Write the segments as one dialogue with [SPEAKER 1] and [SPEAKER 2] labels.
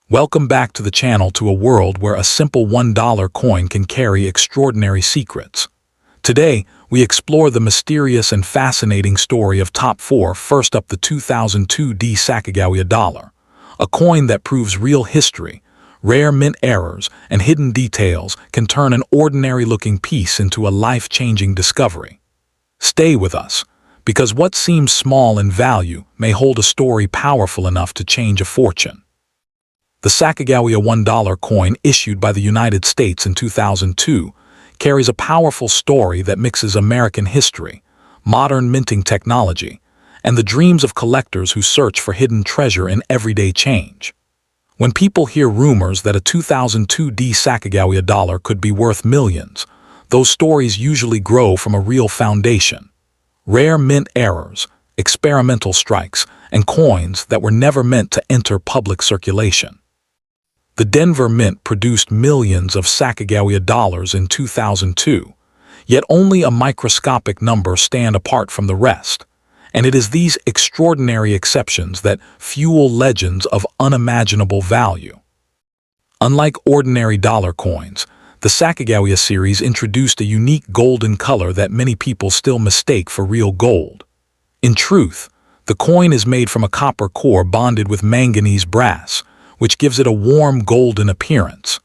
[SPEAKER 1] Welcome back to the channel, to a world where a simple $1 coin can carry extraordinary secrets. Today, we explore the mysterious and fascinating story of top 4. First up, the 2002 Sacagawea Dollar, a coin that proves real history. Rare mint errors and hidden details can turn an ordinary-looking piece into a life-changing discovery. Stay with us, because what seems small in value may hold a story powerful enough to change a fortune. The Sacagawea $1 coin, issued by the United States in 2002, carries a powerful story that mixes American history, modern minting technology, and the dreams of collectors who search for hidden treasure in everyday change. When people hear rumors that a 2002 Sacagawea dollar could be worth millions, those stories usually grow from a real foundation. Rare mint errors, experimental strikes, and coins that were never meant to enter public circulation. The Denver Mint produced millions of Sacagawea dollars in 2002, yet only a microscopic number stand apart from the rest, and it is these extraordinary exceptions that fuel legends of unimaginable value. Unlike ordinary dollar coins, the Sacagawea series introduced a unique golden color that many people still mistake for real gold. In truth, the coin is made from a copper core bonded with manganese brass, which gives it a warm golden appearance.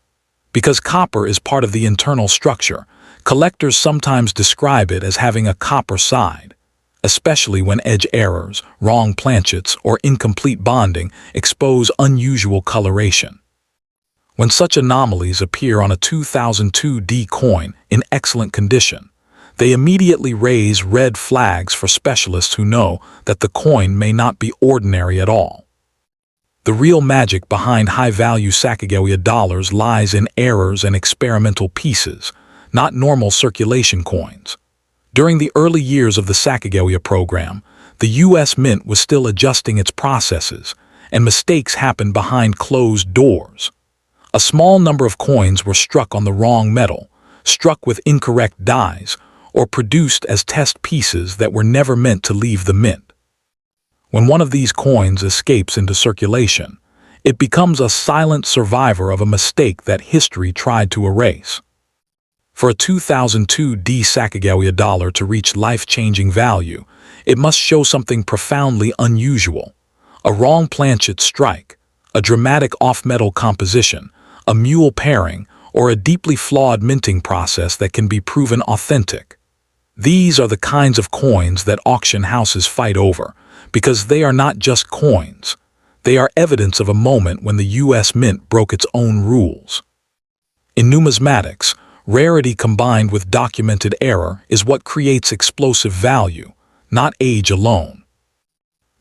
[SPEAKER 1] Because copper is part of the internal structure, collectors sometimes describe it as having a copper side, especially when edge errors, wrong planchets, or incomplete bonding expose unusual coloration. When such anomalies appear on a 2002 coin in excellent condition, they immediately raise red flags for specialists who know that the coin may not be ordinary at all. The real magic behind high-value Sacagawea dollars lies in errors and experimental pieces, not normal circulation coins. During the early years of the Sacagawea program, the U.S. Mint was still adjusting its processes, and mistakes happened behind closed doors. A small number of coins were struck on the wrong metal, struck with incorrect dies, or produced as test pieces that were never meant to leave the mint. When one of these coins escapes into circulation, it becomes a silent survivor of a mistake that history tried to erase. For a 2002 Sacagawea dollar to reach life-changing value, it must show something profoundly unusual: a wrong planchet strike, a dramatic off-metal composition, a mule pairing, or a deeply flawed minting process that can be proven authentic. These are the kinds of coins that auction houses fight over, because they are not just coins. They are evidence of a moment when the U.S. Mint broke its own rules. In numismatics, rarity combined with documented error is what creates explosive value, not age alone.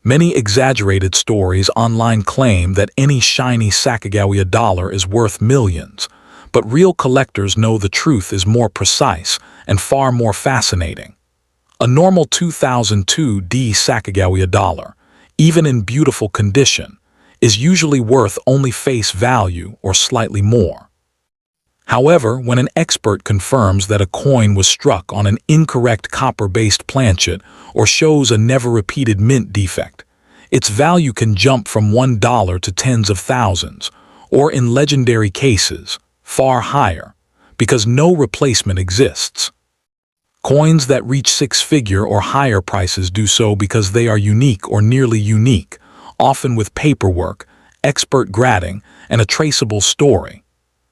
[SPEAKER 1] Many exaggerated stories online claim that any shiny Sacagawea dollar is worth millions, but real collectors know the truth is more precise and far more fascinating. A normal 2002 Sacagawea dollar, even in beautiful condition, is usually worth only face value or slightly more. However, when an expert confirms that a coin was struck on an incorrect copper-based planchet or shows a never-repeated mint defect, its value can jump from $1 to tens of thousands, or in legendary cases, far higher, because no replacement exists. Coins that reach six-figure or higher prices do so because they are unique or nearly unique, often with paperwork, expert grading, and a traceable story.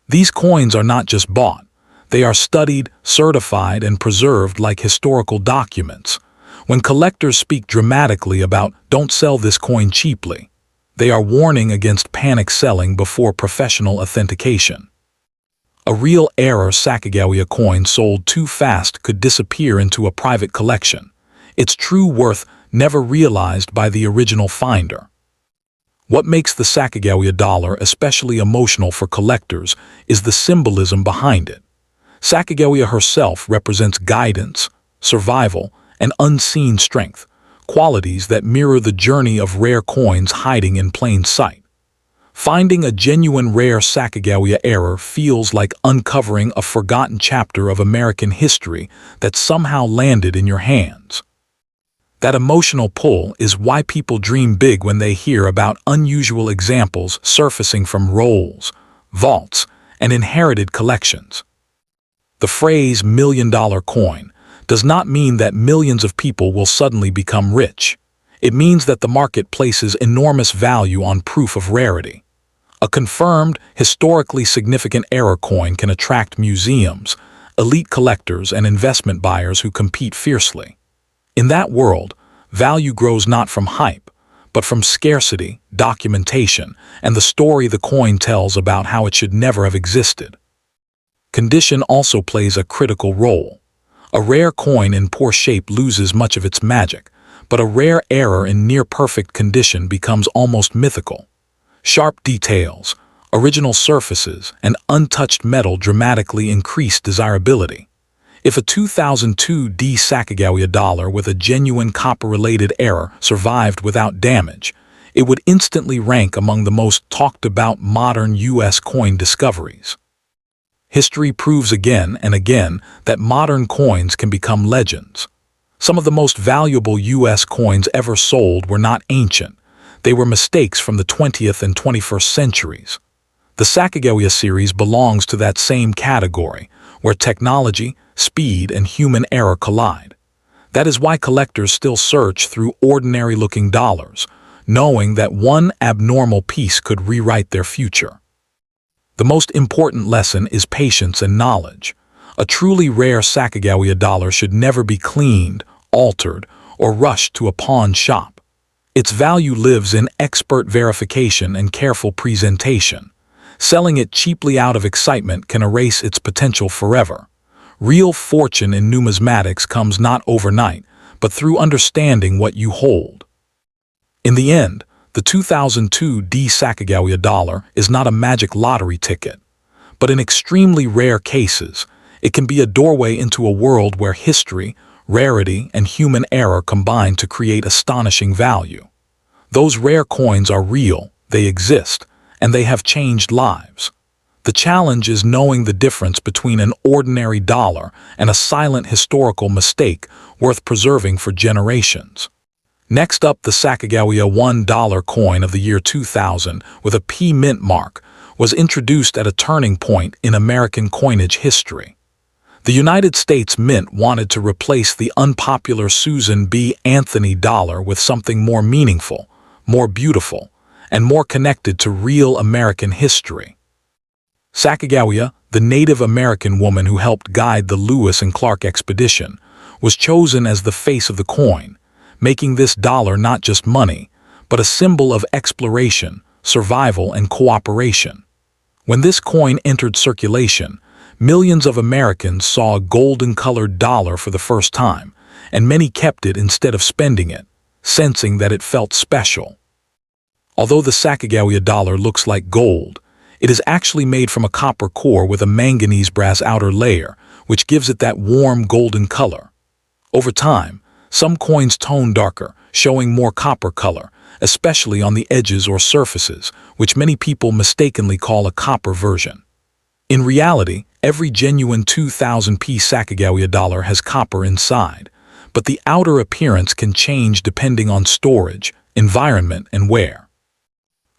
[SPEAKER 1] These coins are not just bought. They are studied, certified, and preserved like historical documents. When collectors speak dramatically about "don't sell this coin cheaply," they are warning against panic selling before professional authentication. A real error Sacagawea coin sold too fast could disappear into a private collection, its true worth never realized by the original finder. What makes the Sacagawea dollar especially emotional for collectors is the symbolism behind it. Sacagawea herself represents guidance, survival, and unseen strength, qualities that mirror the journey of rare coins hiding in plain sight. Finding a genuine rare Sacagawea error feels like uncovering a forgotten chapter of American history that somehow landed in your hands. That emotional pull is why people dream big when they hear about unusual examples surfacing from rolls, vaults, and inherited collections. The phrase $1,000,000 coin does not mean that millions of people will suddenly become rich. It means that the market places enormous value on proof of rarity. A confirmed, historically significant error coin can attract museums, elite collectors, and investment buyers who compete fiercely. In that world, value grows not from hype, but from scarcity, documentation, and the story the coin tells about how it should never have existed. Condition also plays a critical role. A rare coin in poor shape loses much of its magic, but a rare error in near-perfect condition becomes almost mythical. Sharp details, original surfaces, and untouched metal dramatically increase desirability. If a 2002 Sacagawea dollar with a genuine copper-related error survived without damage, it would instantly rank among the most talked-about modern U.S. coin discoveries. History proves again and again that modern coins can become legends. Some of the most valuable U.S. coins ever sold were not ancient. They were mistakes from the 20th and 21st centuries. The Sacagawea series belongs to that same category, where technology, speed, and human error collide. That is why collectors still search through ordinary-looking dollars, knowing that one abnormal piece could rewrite their future. The most important lesson is patience and knowledge. A truly rare Sacagawea dollar should never be cleaned, altered, or rushed to a pawn shop. Its value lives in expert verification and careful presentation. Selling it cheaply out of excitement can erase its potential forever. Real fortune in numismatics comes not overnight, but through understanding what you hold. In the end, the 2002 Sacagawea dollar is not a magic lottery ticket, but in extremely rare cases, it can be a doorway into a world where history, rarity, and human error combine to create astonishing value. Those rare coins are real, they exist, and they have changed lives. The challenge is knowing the difference between an ordinary dollar and a silent historical mistake worth preserving for generations. Next up, the Sacagawea One Dollar Coin of the year 2000 with a P mint mark was introduced at a turning point in American coinage history. The United States Mint wanted to replace the unpopular Susan B. Anthony dollar with something more meaningful, more beautiful, and more connected to real American history. Sacagawea, the Native American woman who helped guide the Lewis and Clark expedition, was chosen as the face of the coin, making this dollar not just money, but a symbol of exploration, survival, and cooperation. When this coin entered circulation, millions of Americans saw a golden-colored dollar for the first time, and many kept it instead of spending it, sensing that it felt special. Although the Sacagawea dollar looks like gold, it is actually made from a copper core with a manganese brass outer layer, which gives it that warm golden color. Over time, some coins tone darker, showing more copper color, especially on the edges or surfaces, which many people mistakenly call a copper version. In reality, every genuine 2000p Sacagawea dollar has copper inside, but the outer appearance can change depending on storage, environment, and wear.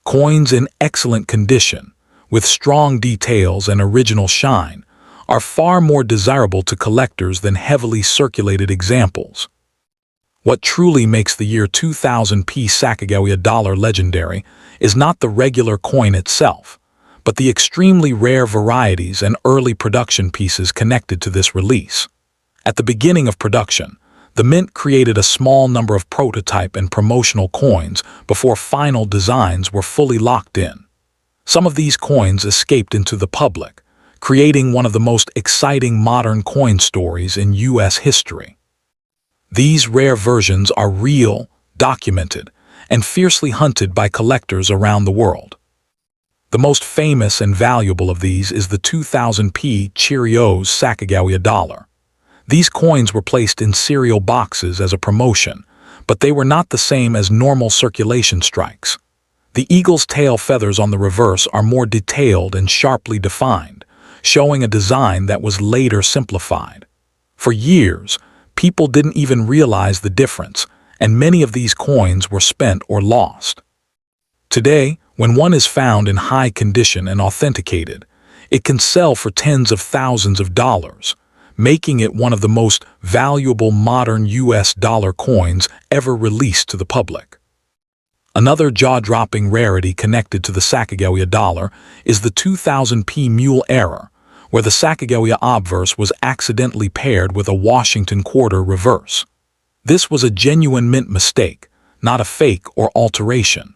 [SPEAKER 1] Coins in excellent condition, with strong details and original shine, are far more desirable to collectors than heavily circulated examples. What truly makes the year 2000p Sacagawea dollar legendary is not the regular coin itself, but the extremely rare varieties and early production pieces connected to this release. At the beginning of production, the Mint created a small number of prototype and promotional coins before final designs were fully locked in. Some of these coins escaped into the public, creating one of the most exciting modern coin stories in U.S. history. These rare versions are real, documented, and fiercely hunted by collectors around the world. The most famous and valuable of these is the 2000p Cheerios Sacagawea dollar. These coins were placed in cereal boxes as a promotion, but they were not the same as normal circulation strikes. The eagle's tail feathers on the reverse are more detailed and sharply defined, showing a design that was later simplified. For years, people didn't even realize the difference, and many of these coins were spent or lost. Today, when one is found in high condition and authenticated, it can sell for tens of thousands of dollars, making it one of the most valuable modern US dollar coins ever released to the public. Another jaw-dropping rarity connected to the Sacagawea dollar is the 2000p mule error, where the Sacagawea obverse was accidentally paired with a Washington quarter reverse. This was a genuine mint mistake, not a fake or alteration.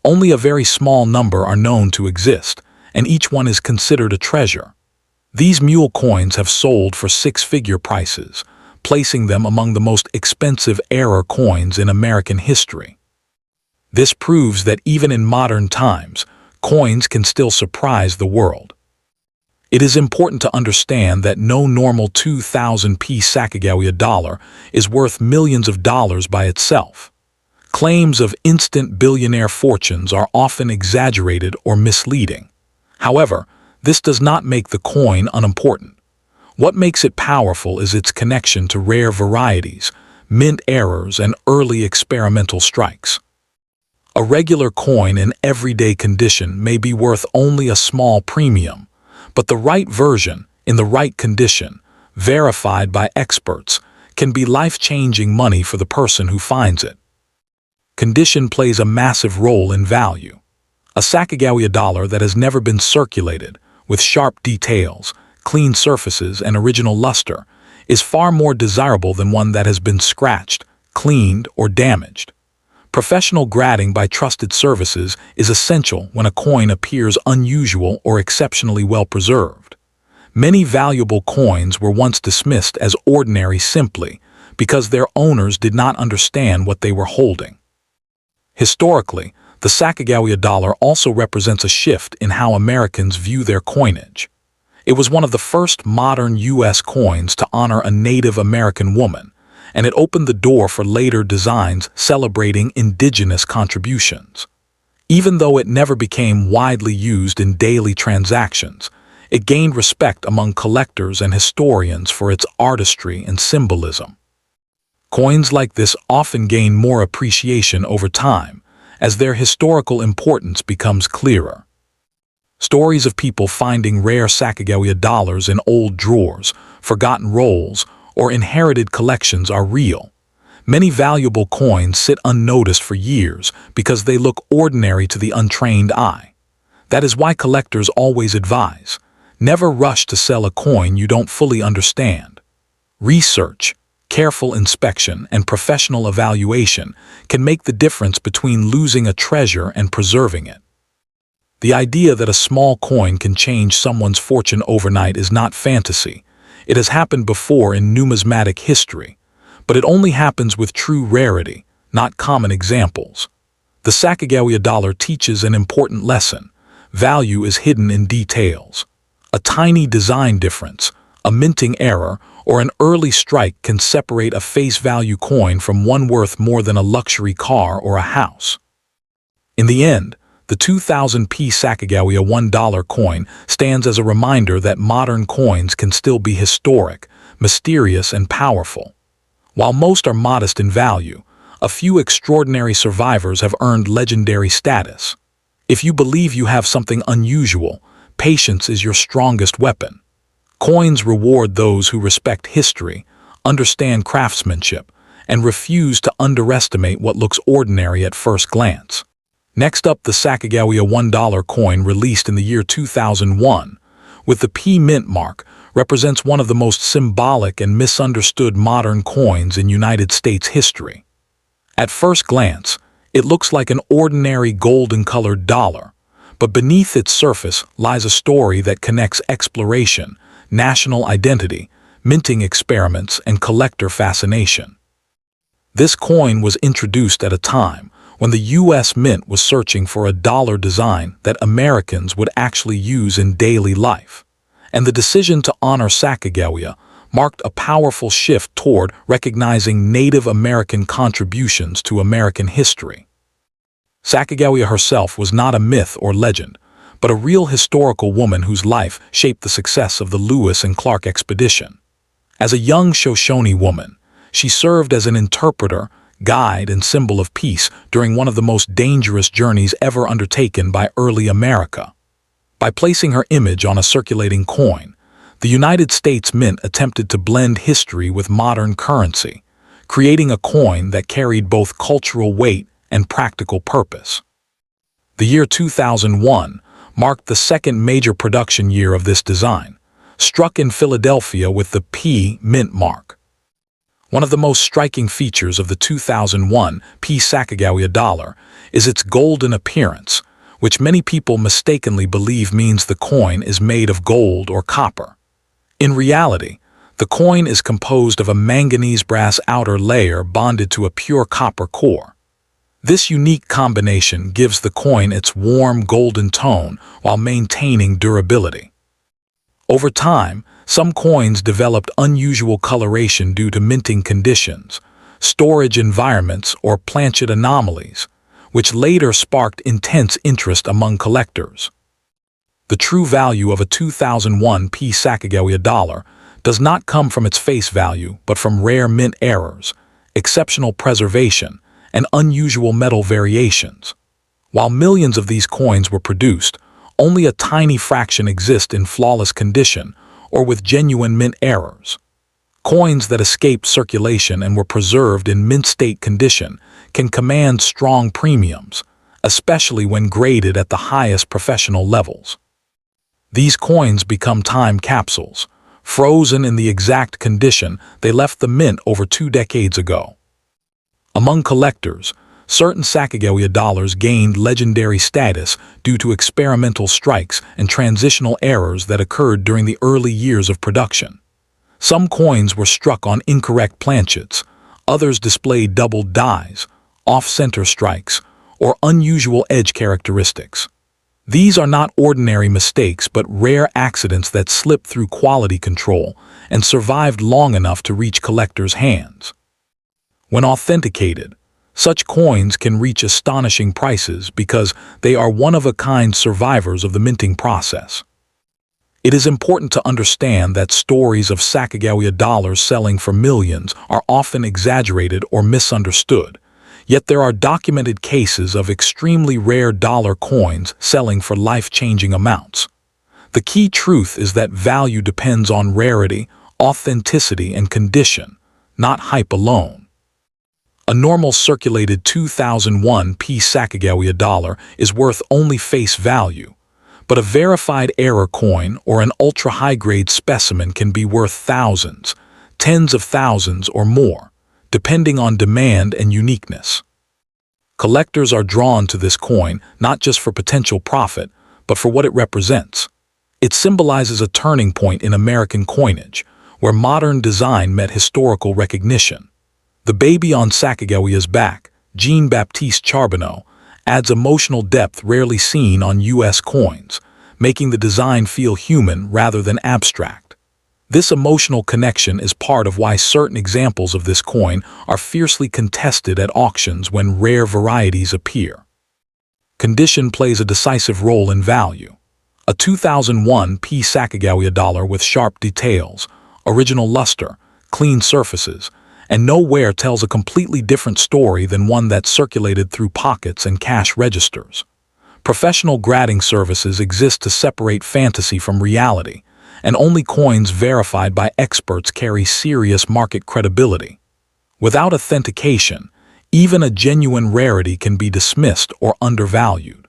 [SPEAKER 1] Only a very small number are known to exist, and each one is considered a treasure. These mule coins have sold for six-figure prices, placing them among the most expensive error coins in American history. This proves that even in modern times, coins can still surprise the world. It is important to understand that no normal 2000p Sacagawea dollar is worth millions of dollars by itself. Claims of instant billionaire fortunes are often exaggerated or misleading. However, this does not make the coin unimportant. What makes it powerful is its connection to rare varieties, mint errors, and early experimental strikes. A regular coin in everyday condition may be worth only a small premium, but the right version, in the right condition, verified by experts, can be life-changing money for the person who finds it. Condition plays a massive role in value. A Sacagawea dollar that has never been circulated, with sharp details, clean surfaces, and original luster, is far more desirable than one that has been scratched, cleaned, or damaged. Professional grading by trusted services is essential when a coin appears unusual or exceptionally well preserved. Many valuable coins were once dismissed as ordinary simply because their owners did not understand what they were holding. Historically, the Sacagawea dollar also represents a shift in how Americans view their coinage. It was one of the first modern U.S. coins to honor a Native American woman, and it opened the door for later designs celebrating indigenous contributions. Even though it never became widely used in daily transactions, it gained respect among collectors and historians for its artistry and symbolism. Coins like this often gain more appreciation over time, as their historical importance becomes clearer. Stories of people finding rare Sacagawea dollars in old drawers, forgotten rolls, or inherited collections are real. Many valuable coins sit unnoticed for years because they look ordinary to the untrained eye. That is why collectors always advise, never rush to sell a coin you don't fully understand. Research, careful inspection, and professional evaluation can make the difference between losing a treasure and preserving it. The idea that a small coin can change someone's fortune overnight is not fantasy. It has happened before in numismatic history, but it only happens with true rarity, not common examples. The Sacagawea dollar teaches an important lesson. Value is hidden in details. A tiny design difference, a minting error, or an early strike can separate a face-value coin from one worth more than a luxury car or a house. In the end, the 2000p Sacagawea $1 coin stands as a reminder that modern coins can still be historic, mysterious, and powerful. While most are modest in value, a few extraordinary survivors have earned legendary status. If you believe you have something unusual, patience is your strongest weapon. Coins reward those who respect history, understand craftsmanship, and refuse to underestimate what looks ordinary at first glance. Next up, the Sacagawea $1 coin released in the year 2001, with the P mint mark, represents one of the most symbolic and misunderstood modern coins in United States history. At first glance, it looks like an ordinary golden-colored dollar, but beneath its surface lies a story that connects exploration, national identity, minting experiments, and collector fascination. This coin was introduced at a time when the U.S. Mint was searching for a dollar design that Americans would actually use in daily life, and the decision to honor Sacagawea marked a powerful shift toward recognizing Native American contributions to American history. Sacagawea herself was not a myth or legend, but a real historical woman whose life shaped the success of the Lewis and Clark expedition. As a young Shoshone woman, she served as an interpreter, guide, and symbol of peace during one of the most dangerous journeys ever undertaken by early America. By placing her image on a circulating coin, the United States Mint attempted to blend history with modern currency, creating a coin that carried both cultural weight and practical purpose. The year 2001 marked the second major production year of this design, struck in Philadelphia with the P Mint mark. One of the most striking features of the 2001 P Sacagawea Dollar is its golden appearance, which many people mistakenly believe means the coin is made of gold or copper. In reality, the coin is composed of a manganese brass outer layer bonded to a pure copper core. This unique combination gives the coin its warm golden tone while maintaining durability. Over time, some coins developed unusual coloration due to minting conditions, storage environments, or planchet anomalies, which later sparked intense interest among collectors. The true value of a 2001 P Sacagawea Dollar does not come from its face value but from rare mint errors, exceptional preservation, and unusual metal variations. While millions of these coins were produced, only a tiny fraction exist in flawless condition or with genuine mint errors. Coins that escaped circulation and were preserved in mint state condition can command strong premiums, especially when graded at the highest professional levels. These coins become time capsules, frozen in the exact condition they left the mint over 2 decades ago. Among collectors, certain Sacagawea dollars gained legendary status due to experimental strikes and transitional errors that occurred during the early years of production. Some coins were struck on incorrect planchets, others displayed doubled dies, off-center strikes, or unusual edge characteristics. These are not ordinary mistakes but rare accidents that slipped through quality control and survived long enough to reach collectors' hands. When authenticated, such coins can reach astonishing prices because they are one-of-a-kind survivors of the minting process. It is important to understand that stories of Sacagawea dollars selling for millions are often exaggerated or misunderstood, yet there are documented cases of extremely rare dollar coins selling for life-changing amounts. The key truth is that value depends on rarity, authenticity, and condition, not hype alone. A normal circulated 2001 P Sacagawea dollar is worth only face value, but a verified error coin or an ultra-high-grade specimen can be worth thousands, tens of thousands, or more, depending on demand and uniqueness. Collectors are drawn to this coin not just for potential profit, but for what it represents. It symbolizes a turning point in American coinage, where modern design met historical recognition. The baby on Sacagawea's back, Jean-Baptiste Charbonneau, adds emotional depth rarely seen on U.S. coins, making the design feel human rather than abstract. This emotional connection is part of why certain examples of this coin are fiercely contested at auctions when rare varieties appear. Condition plays a decisive role in value. A 2001 P Sacagawea dollar with sharp details, original luster, clean surfaces, and no wear tells a completely different story than one that circulated through pockets and cash registers. Professional grading services exist to separate fantasy from reality, and only coins verified by experts carry serious market credibility. Without authentication, even a genuine rarity can be dismissed or undervalued.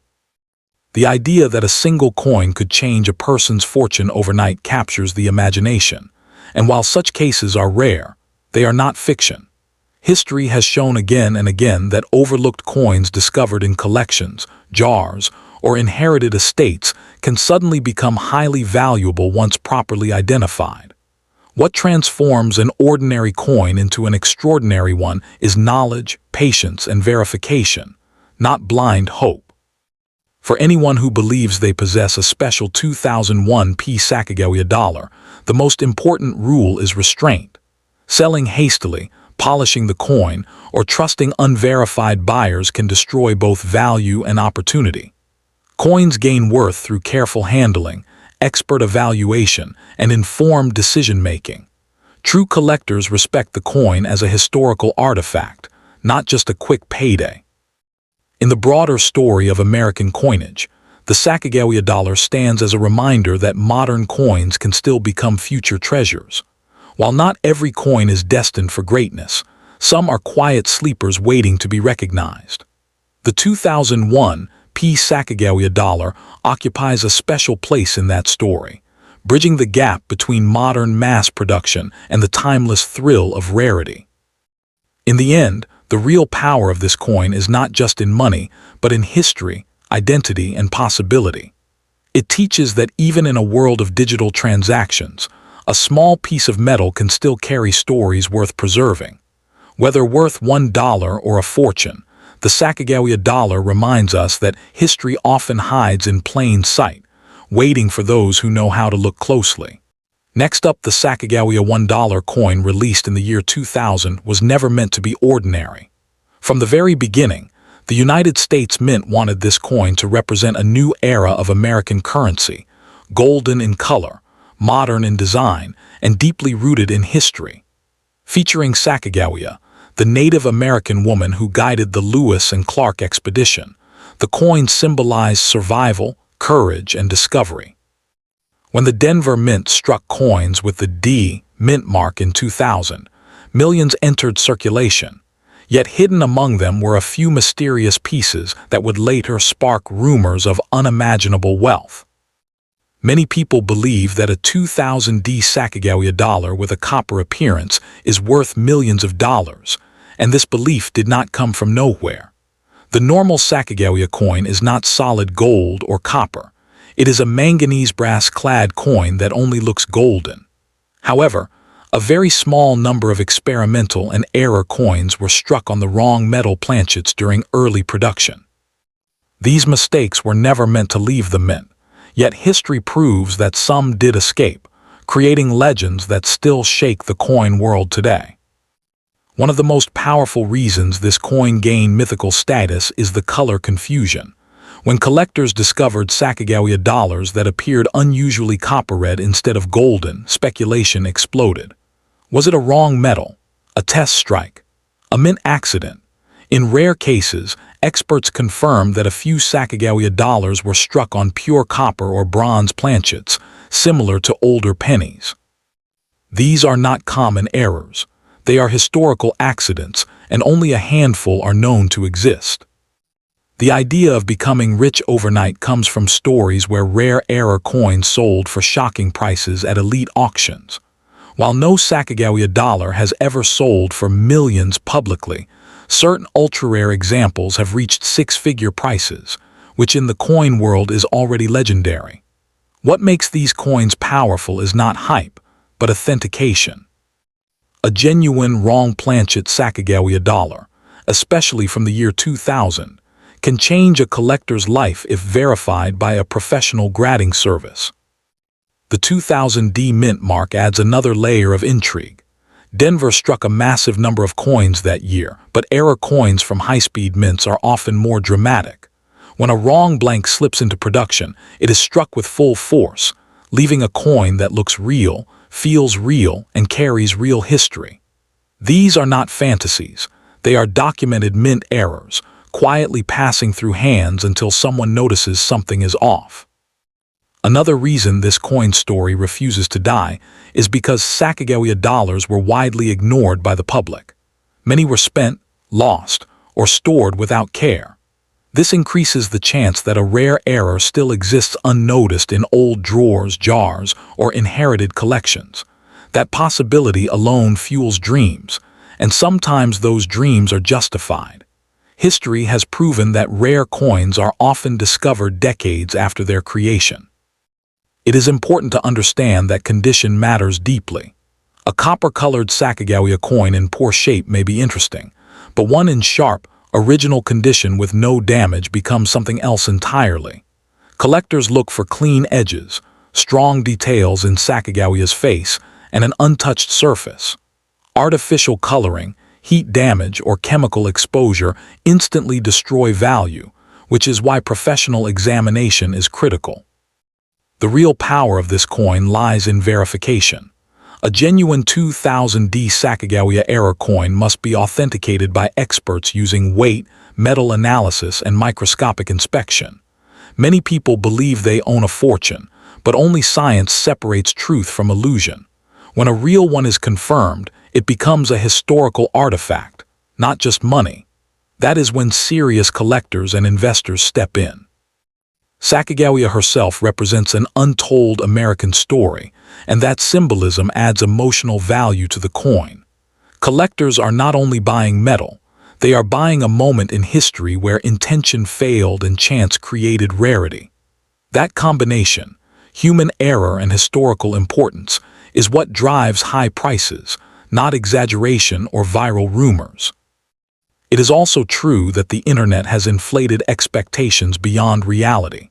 [SPEAKER 1] The idea that a single coin could change a person's fortune overnight captures the imagination, and while such cases are rare, they are not fiction. History has shown again and again that overlooked coins discovered in collections, jars, or inherited estates can suddenly become highly valuable once properly identified. What transforms an ordinary coin into an extraordinary one is knowledge, patience, and verification, not blind hope. For anyone who believes they possess a special 2001 P Sacagawea dollar, the most important rule is restraint. Selling hastily, polishing the coin, or trusting unverified buyers can destroy both value and opportunity. Coins gain worth through careful handling, expert evaluation, and informed decision-making. True collectors respect the coin as a historical artifact, not just a quick payday. In the broader story of American coinage, the Sacagawea dollar stands as a reminder that modern coins can still become future treasures. While not every coin is destined for greatness, some are quiet sleepers waiting to be recognized. The 2001 Sacagawea dollar occupies a special place in that story, bridging the gap between modern mass production and the timeless thrill of rarity. In the end, the real power of this coin is not just in money, but in history, identity, and possibility. It teaches that even in a world of digital transactions, a small piece of metal can still carry stories worth preserving. Whether worth $1 or a fortune, the Sacagawea dollar reminds us that history often hides in plain sight, waiting for those who know how to look closely. Next up, the Sacagawea $1 coin, released in the year 2000, was never meant to be ordinary. From the very beginning, the United States Mint wanted this coin to represent a new era of American currency, golden in color, modern in design, and deeply rooted in history. Featuring Sacagawea, the Native American woman who guided the Lewis and Clark expedition, the coin symbolized survival, courage, and discovery. When the Denver Mint struck coins with the D Mint mark in 2000, millions entered circulation, yet hidden among them were a few mysterious pieces that would later spark rumors of unimaginable wealth. Many people believe that a 2000 D Sacagawea dollar with a copper appearance is worth millions of dollars, and this belief did not come from nowhere. The normal Sacagawea coin is not solid gold or copper. It is a manganese brass-clad coin that only looks golden. However, a very small number of experimental and error coins were struck on the wrong metal planchets during early production. These mistakes were never meant to leave the mint, yet history proves that some did escape, creating legends that still shake the coin world today. One of the most powerful reasons this coin gained mythical status is the color confusion. When collectors discovered Sacagawea dollars that appeared unusually copper-red instead of golden, speculation exploded. Was it a wrong metal, a test strike, a mint accident? In rare cases, experts confirmed that a few Sacagawea dollars were struck on pure copper or bronze planchets, similar to older pennies. These are not common errors. They are historical accidents, and only a handful are known to exist. The idea of becoming rich overnight comes from stories where rare error coins sold for shocking prices at elite auctions. While no Sacagawea dollar has ever sold for millions publicly, certain ultra-rare examples have reached six-figure prices, which in the coin world is already legendary. What makes these coins powerful is not hype, but authentication. A genuine wrong planchet Sacagawea dollar, especially from the year 2000, can change a collector's life if verified by a professional grading service. The 2000 D Mint mark adds another layer of intrigue. Denver struck a massive number of coins that year, but error coins from high-speed mints are often more dramatic. When a wrong blank slips into production, it is struck with full force, leaving a coin that looks real, feels real, and carries real history. These are not fantasies. They are documented mint errors, quietly passing through hands until someone notices something is off. Another reason this coin story refuses to die is because Sacagawea dollars were widely ignored by the public. Many were spent, lost, or stored without care. This increases the chance that a rare error still exists unnoticed in old drawers, jars, or inherited collections. That possibility alone fuels dreams, and sometimes those dreams are justified. History has proven that rare coins are often discovered decades after their creation. It is important to understand that condition matters deeply. A copper-colored Sacagawea coin in poor shape may be interesting, but one in sharp, original condition with no damage becomes something else entirely. Collectors look for clean edges, strong details in Sacagawea's face, and an untouched surface. Artificial coloring, heat damage, or chemical exposure instantly destroy value, which is why professional examination is critical. The real power of this coin lies in verification. A genuine 2000D Sacagawea era coin must be authenticated by experts using weight, metal analysis, and microscopic inspection. Many people believe they own a fortune, but only science separates truth from illusion. When a real one is confirmed, it becomes a historical artifact, not just money. That is when serious collectors and investors step in. Sacagawea herself represents an untold American story, and that symbolism adds emotional value to the coin. Collectors are not only buying metal, they are buying a moment in history where intention failed and chance created rarity. That combination, human error and historical importance, is what drives high prices, not exaggeration or viral rumors. It is also true that the internet has inflated expectations beyond reality.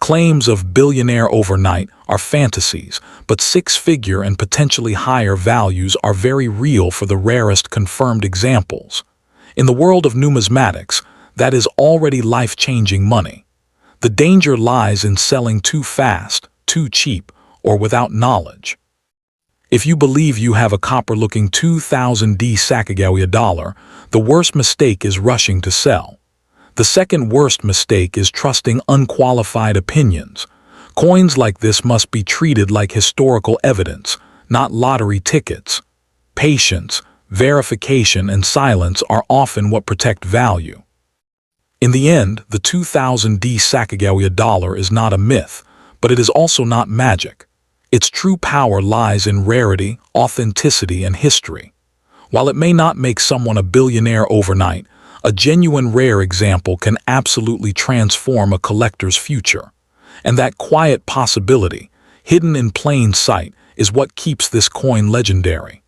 [SPEAKER 1] Claims of billionaire overnight are fantasies, but six-figure and potentially higher values are very real for the rarest confirmed examples. In the world of numismatics, that is already life-changing money. The danger lies in selling too fast, too cheap, or without knowledge. If you believe you have a copper-looking 2000D Sacagawea dollar, the worst mistake is rushing to sell. The second worst mistake is trusting unqualified opinions. Coins like this must be treated like historical evidence, not lottery tickets. Patience, verification, and silence are often what protect value. In the end, the 2000D Sacagawea dollar is not a myth, but it is also not magic. Its true power lies in rarity, authenticity, and history. While it may not make someone a billionaire overnight, a genuine rare example can absolutely transform a collector's future. And that quiet possibility, hidden in plain sight, is what keeps this coin legendary.